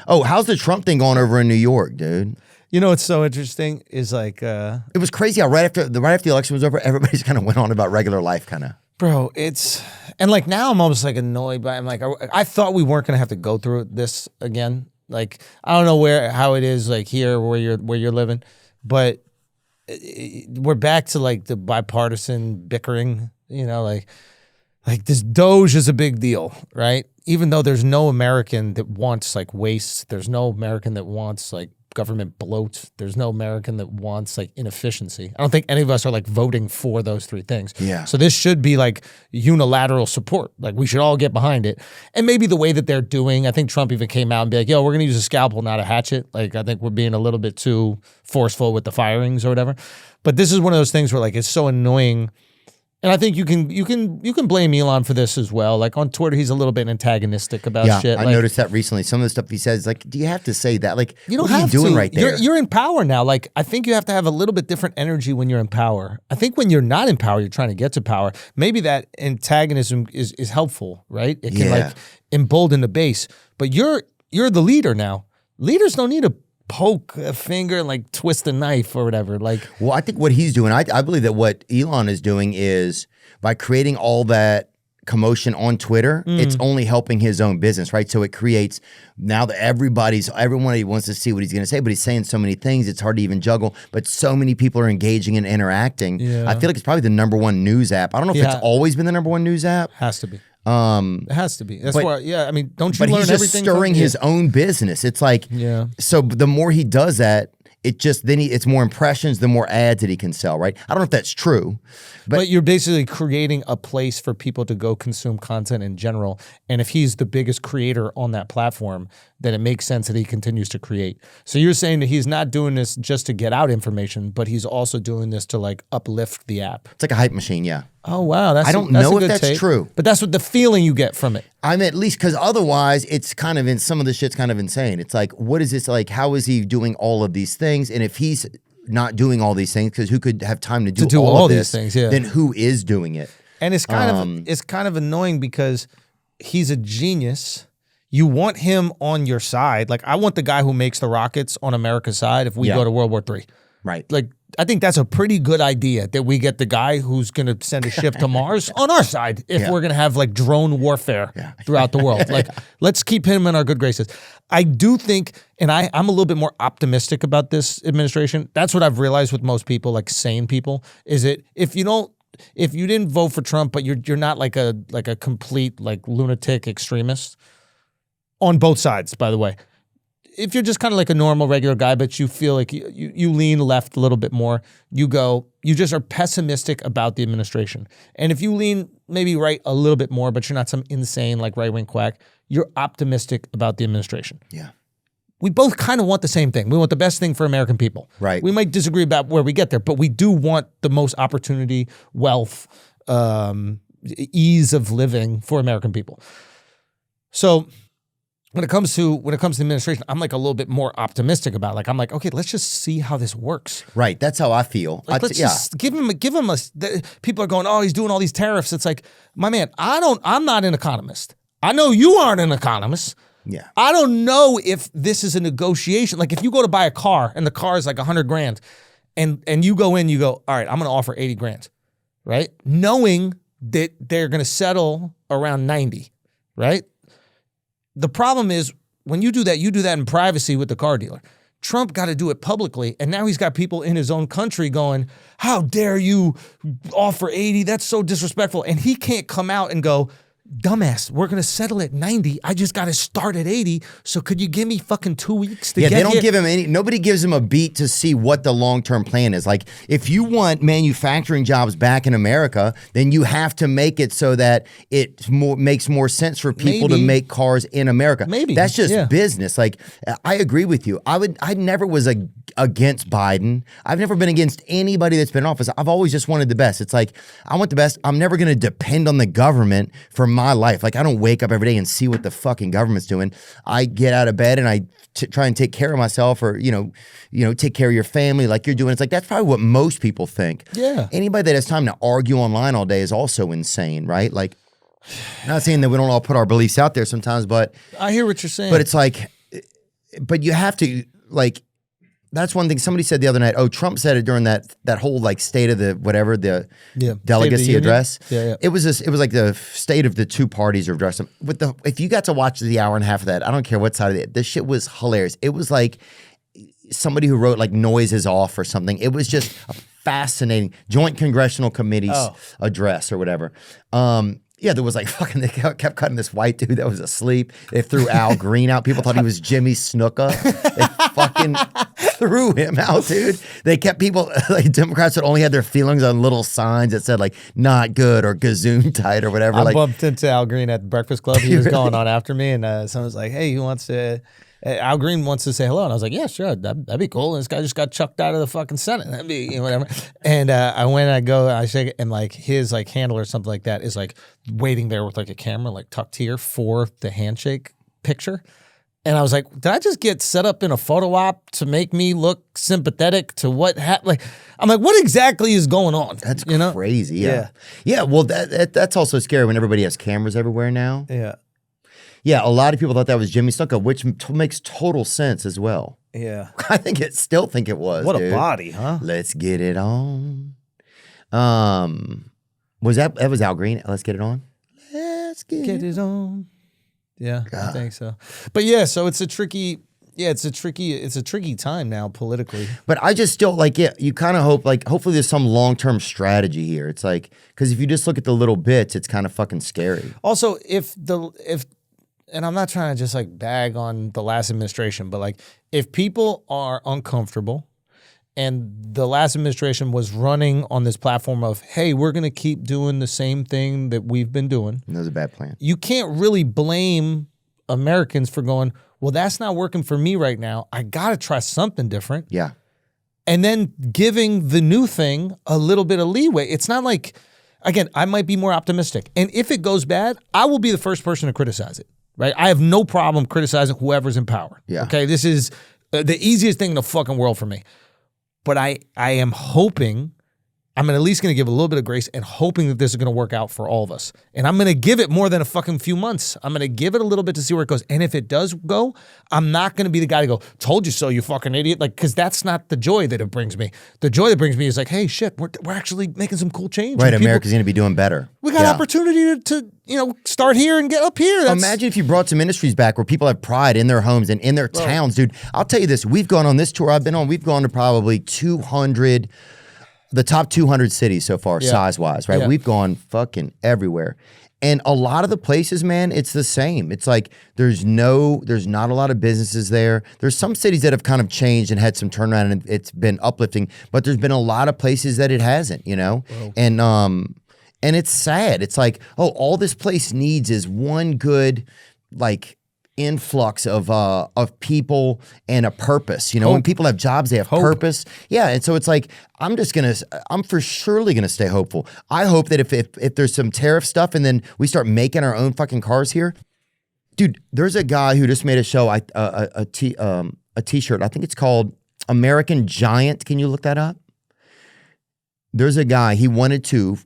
Oh, how's the Trump thing going over in New York, dude? You know what's so interesting is like it was crazy how right after the election was over, everybody's kind of went on about regular life, kind of. Bro, and like now I'm almost like annoyed by. I'm like, I thought we weren't gonna have to go through this again. Like I don't know how it is like here where you're living, but we're back to like the bipartisan bickering. You know, like this DOGE is a big deal, right? Even though there's no American that wants like waste, there's no American that wants like government bloat, there's no American that wants like inefficiency. I don't think any of us are like voting for those three things. Yeah. So this should be like unilateral support. Like we should all get behind it. And maybe the way that they're doing, I think Trump even came out and be like, yo, we're gonna use a scalpel, not a hatchet. Like I think we're being a little bit too forceful with the firings or whatever. But this is one of those things where like it's so annoying. And I think you can blame Elon for this as well. Like on Twitter, he's a little bit antagonistic about shit. I like, noticed that recently. Some of the stuff he says, like, do you have to say that? Like, you don't what are have you doing to. right there? You're in power now. Like, I think you have to have a little bit different energy when you're in power. I think when you're not in power, you're trying to get to power. Maybe that antagonism is helpful, right? It can like embolden the base. But you're the leader now. Leaders don't need to poke a finger and like twist a knife or whatever. Like, well, I think what he's doing, I believe that what Elon is doing is by creating all that commotion on Twitter, it's only helping his own business, right? So it creates now that everyone wants to see what he's going to say, but he's saying so many things, it's hard to even juggle. But so many people are engaging and interacting. Yeah. I feel like it's probably the #1 news app. I don't know if it's always been the #1 news app. Has to be. It has to be. That's why. Yeah, I mean, don't you but learn he's just everything stirring from his own business. It's like, so the more he does that, it just it's more impressions, the more ads that he can sell, right? I don't know if that's true, but you're basically creating a place for people to go consume content in general. And if he's the biggest creator on that platform, then it makes sense that he continues to create. So you're saying that he's not doing this just to get out information, but he's also doing this to like uplift the app. It's like a hype machine, yeah. Oh wow, I don't know if that's true, but that's what the feeling you get from it. I'm at least because otherwise it's kind of some of the shit's kind of insane. It's like, what is this like? How is he doing all of these things? And if he's not doing all these things, because who could have time to do all of these things? Yeah. Then who is doing it? And it's kind of annoying because he's a genius. You want him on your side. Like I want the guy who makes the rockets on America's side if we go to World War III. Right. Like I think that's a pretty good idea that we get the guy who's going to send a ship to Mars on our side if we're going to have like drone warfare throughout the world. Like let's keep him in our good graces. I do think, and I'm a little bit more optimistic about this administration. That's what I've realized with most people, like sane people, is that if you didn't vote for Trump, but you're not like a complete like lunatic extremist on both sides, by the way. If you're just kind of like a normal, regular guy, but you feel like you lean left a little bit more, you just are pessimistic about the administration. And if you lean maybe right a little bit more, but you're not some insane like right-wing quack, you're optimistic about the administration. Yeah. We both kind of want the same thing. We want the best thing for American people. Right. We might disagree about where we get there, but we do want the most opportunity, wealth, ease of living for American people. So when it comes to the administration, I'm like a little bit more optimistic about it. Like I'm like, okay, let's just see how this works. Right. That's how I feel. Like, let's just give him people are going, oh, he's doing all these tariffs. It's like, my man, I'm not an economist. I know you aren't an economist. Yeah. I don't know if this is a negotiation. Like if you go to buy a car and the car is like $100,000 and you go in, you go, all right, I'm going to offer $80,000, right? Knowing that they're going to settle around 90, right? The problem is when you do that in privacy with the car dealer. Trump got to do it publicly, and now he's got people in his own country going, how dare you offer 80? That's so disrespectful. And he can't come out and go, dumbass, we're going to settle at 90. I just got to start at 80. So could you give me fucking 2 weeks to get here? Yeah, they don't give him nobody gives him a beat to see what the long-term plan is. Like, if you want manufacturing jobs back in America, then you have to make it so that it makes more sense for people to make cars in America. Maybe. That's just business. Like, I agree with you. I never was against Biden. I've never been against anybody that's been in office. I've always just wanted the best. It's like, I want the best. I'm never going to depend on the government for my life. Like, I don't wake up every day and see what the fucking government's doing. I get out of bed and I try and take care of myself, or, take care of your family like you're doing. It's like, that's probably what most people think. Yeah. Anybody that has time to argue online all day is also insane, right? Like, I'm not saying that we don't all put our beliefs out there sometimes, but I hear what you're saying. But it's like, but you have to like. That's one thing somebody said the other night. Oh, Trump said it during that whole like state of the whatever the delegacy address. Yeah. It was like the state of the two parties address. If you got to watch the hour and a half of that, I don't care what side of it. This shit was hilarious. It was like somebody who wrote like noises off or something. It was just a fascinating Joint Congressional Committee's address or whatever. Yeah, there was like fucking, they kept cutting this white dude that was asleep. They threw Al Green out. People thought he was Jimmy Snuka. They fucking threw him out, dude. They kept people, like Democrats that only had their feelings on little signs that said like not good or gazoon tight or whatever. I bumped into Al Green at the Breakfast Club. He was going on after me, and someone was like, hey, who wants to... Al Green wants to say hello. And I was like, yeah, sure. That'd be cool. And this guy just got chucked out of the fucking Senate. That'd be, whatever. And I went and I go, I shake it, and like his like handler or something like that is like waiting there with like a camera like tucked here for the handshake picture. And I was like, did I just get set up in a photo op to make me look sympathetic to what happened? Like, I'm like, what exactly is going on? That's crazy. Yeah. Well, that's also scary when everybody has cameras everywhere now. Yeah. Yeah, a lot of people thought that was Jimmy Snuka, which makes total sense as well. Yeah. I still think it was. What dude. a body, huh? Let's get it on. Was that was Al Green? Let's get it on. Let's get it on. Yeah, I think so. But yeah, so it's a tricky time now politically. But I just still like, yeah, you kind of hope like hopefully there's some long-term strategy here. It's like, because if you just look at the little bits, it's kind of fucking scary. Also, and I'm not trying to just like bag on the last administration, but like if people are uncomfortable and the last administration was running on this platform of, hey, we're going to keep doing the same thing that we've been doing. That was a bad plan. You can't really blame Americans for going, well, that's not working for me right now. I got to try something different. Yeah. And then giving the new thing a little bit of leeway. It's not like, again, I might be more optimistic. And if it goes bad, I will be the first person to criticize it. Right, I have no problem criticizing whoever's in power. Yeah. Okay, this is the easiest thing in the fucking world for me. But I am hoping, I'm at least going to give a little bit of grace and hoping that this is going to work out for all of us. And I'm going to give it more than a fucking few months. I'm going to give it a little bit to see where it goes. And if it does go, I'm not going to be the guy to go, told you so, you fucking idiot. Like, because that's not the joy that it brings me. The joy that brings me is like, hey, shit, we're actually making some cool change. Right, America's going to be doing better. We got opportunity to start here and get up here. Imagine if you brought some industries back where people have pride in their homes and in their towns, dude. I'll tell you this. We've gone on this tour I've been on. We've gone to probably 200... the top 200 cities so far, size-wise, right? Yeah. We've gone fucking everywhere. And a lot of the places, man, it's the same. It's like there's not a lot of businesses there. There's some cities that have kind of changed and had some turnaround and it's been uplifting, but there's been a lot of places that it hasn't, Whoa. And it's sad. It's like, oh, all this place needs is one good, like, influx of people and a purpose. When people have jobs, they have purpose. Yeah, and so it's like I'm for surely gonna stay hopeful. I hope that if there's some tariff stuff and then we start making our own fucking cars here, dude. There's a guy who just made a show, a t-shirt. I think it's called American Giant. Can you look that up? There's a guy, he wanted to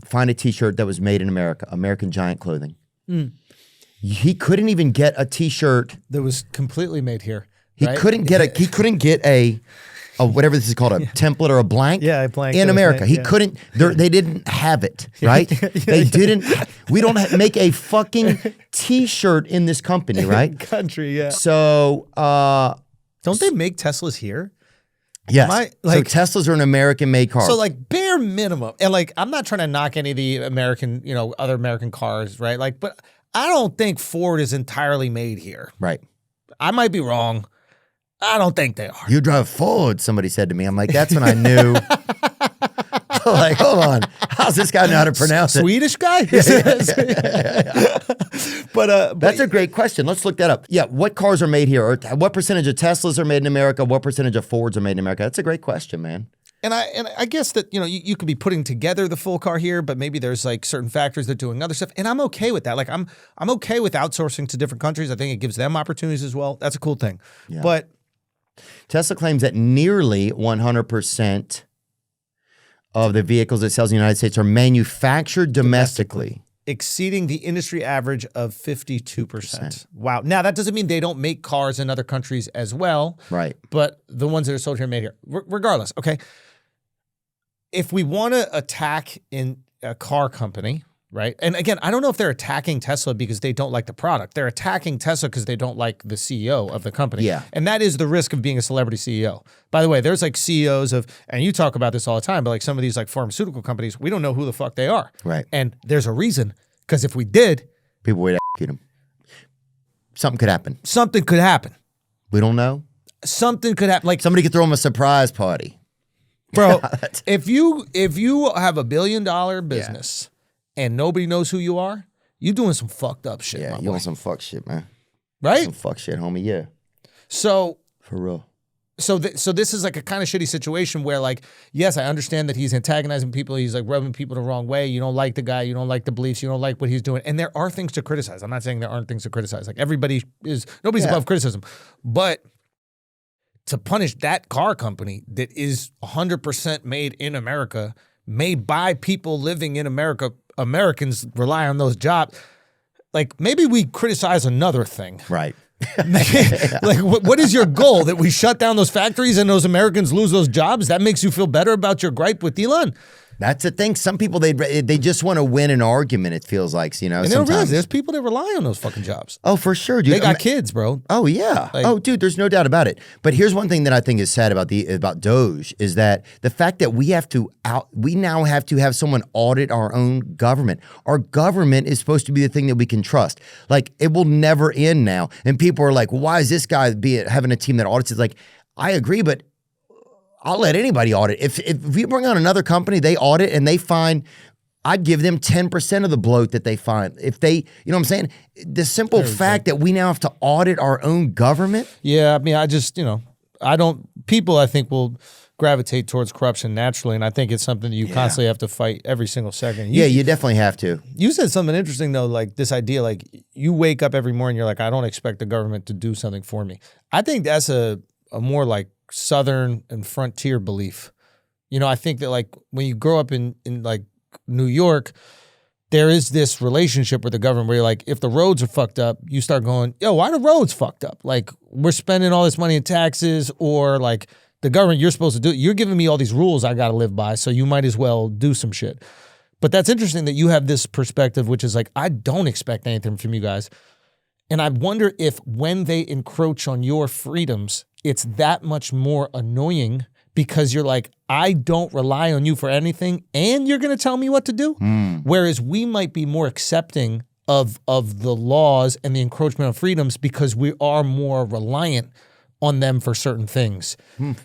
find a t-shirt that was made in America, American Giant clothing. He couldn't even get a t-shirt that was completely made here. He couldn't get a whatever this is called, a template or a blank. Yeah, a blank in America. He couldn't. They didn't have it. Right? They didn't. We don't make a fucking t-shirt in this company. Right? Country. Yeah. So don't they make Teslas here? Yes. So Teslas are an American-made car. So like bare minimum, and like I'm not trying to knock any of the American, other American cars, right? Like, but I don't think Ford is entirely made here. Right. I might be wrong. I don't think they are. You drive Ford, somebody said to me. I'm like, that's when I knew. Like, hold on. How's this guy know how to pronounce it? Swedish guy? But that's a great question. Let's look that up. Yeah, what cars are made here? Or what percentage of Teslas are made in America? What percentage of Fords are made in America? That's a great question, man. And I guess that, you could be putting together the full car here, but maybe there's like certain factories that are doing other stuff. And I'm okay with that. Like I'm okay with outsourcing to different countries. I think it gives them opportunities as well. That's a cool thing. Yeah. But Tesla claims that nearly 100% of the vehicles it sells in the United States are manufactured domestically. exceeding the industry average of 52%. Wow. Now, that doesn't mean they don't make cars in other countries as well. Right. But the ones that are sold here are made here. Regardless, okay? If we want to attack in a car company, right? And again, I don't know if they're attacking Tesla because they don't like the product. They're attacking Tesla because they don't like the CEO of the company. Yeah. And that is the risk of being a celebrity CEO. By the way, there's like CEOs of, and you talk about this all the time, but like some of these like pharmaceutical companies, we don't know who the fuck they are. Right. And there's a reason, because if we did, people would execute them. Something could happen. Something could happen. We don't know. Something could happen. Like somebody could throw them a surprise party. Bro, if you have $1 billion business and nobody knows who you are, you doing some fucked up shit. Yeah, you on some fuck shit, man. Right? Some fuck shit, homie. Yeah. So for real. So this is like a kind of shitty situation where, like, yes, I understand that he's antagonizing people. He's like rubbing people the wrong way. You don't like the guy. You don't like the beliefs. You don't like what he's doing. And there are things to criticize. I'm not saying there aren't things to criticize. Like nobody's above criticism. But to punish that car company that is 100% made in America, made by people living in America, Americans rely on those jobs. Like maybe we criticize another thing. Right. Like what is your goal? That we shut down those factories and those Americans lose those jobs? That makes you feel better about your gripe with Elon? That's the thing. Some people, they just want to win an argument, it feels like, you know. And they don't realize there's people that rely on those fucking jobs. Oh, for sure, dude. They got kids, bro. Oh, yeah. Like, oh, dude, there's no doubt about it. But here's one thing that I think is sad about DOGE is that the fact that we now have to have someone audit our own government. Our government is supposed to be the thing that we can trust. Like, it will never end now. And people are like, well, why is this guy having a team that audits? It's like, I agree, but I'll let anybody audit. If you bring on another company, they audit and they find, I'd give them 10% of the bloat that they find. If they, you know what I'm saying? The simple fact that we now have to audit our own government. Yeah, I mean, people I think will gravitate towards corruption naturally. And I think it's something that you constantly have to fight every single second. You definitely have to. You said something interesting though, like this idea, like you wake up every morning, you're like, I don't expect the government to do something for me. I think that's a more like Southern and frontier belief. You know, I think that like when you grow up in like New York, there is this relationship with the government where you're like, if the roads are fucked up, you start going, yo, why are the roads fucked up? Like we're spending all this money in taxes, or like the government, you're supposed to do, you're giving me all these rules I got to live by, so you might as well do some shit. But that's interesting that you have this perspective, which is like, I don't expect anything from you guys. And I wonder if when they encroach on your freedoms, it's that much more annoying because you're like, I don't rely on you for anything and you're going to tell me what to do. Whereas we might be more accepting of the laws and the encroachment of freedoms because we are more reliant on them for certain things.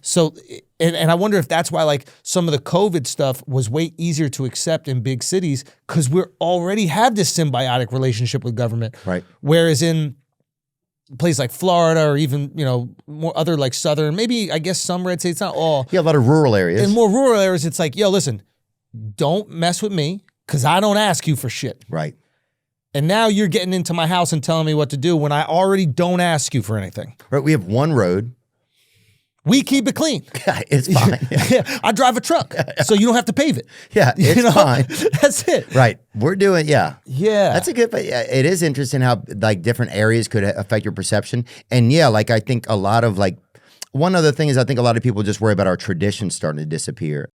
So, and I wonder if that's why like some of the COVID stuff was way easier to accept in big cities because we already have this symbiotic relationship with government. Right. Whereas in place like Florida or even, you know, more other like Southern, maybe I guess some red states, not all. Yeah, a lot of rural areas. In more rural areas, it's like, yo, listen, don't mess with me because I don't ask you for shit. Right. And now you're getting into my house and telling me what to do when I already don't ask you for anything. Right. We have one road. We keep it clean. It's fine. Yeah. I drive a truck, so you don't have to pave it. Yeah, it's fine. That's it. Right. We're doing, Yeah. That's a good, but it is interesting how like different areas could affect your perception. And yeah, like I think a lot of like, one other thing is I think a lot of people just worry about our traditions starting to disappear.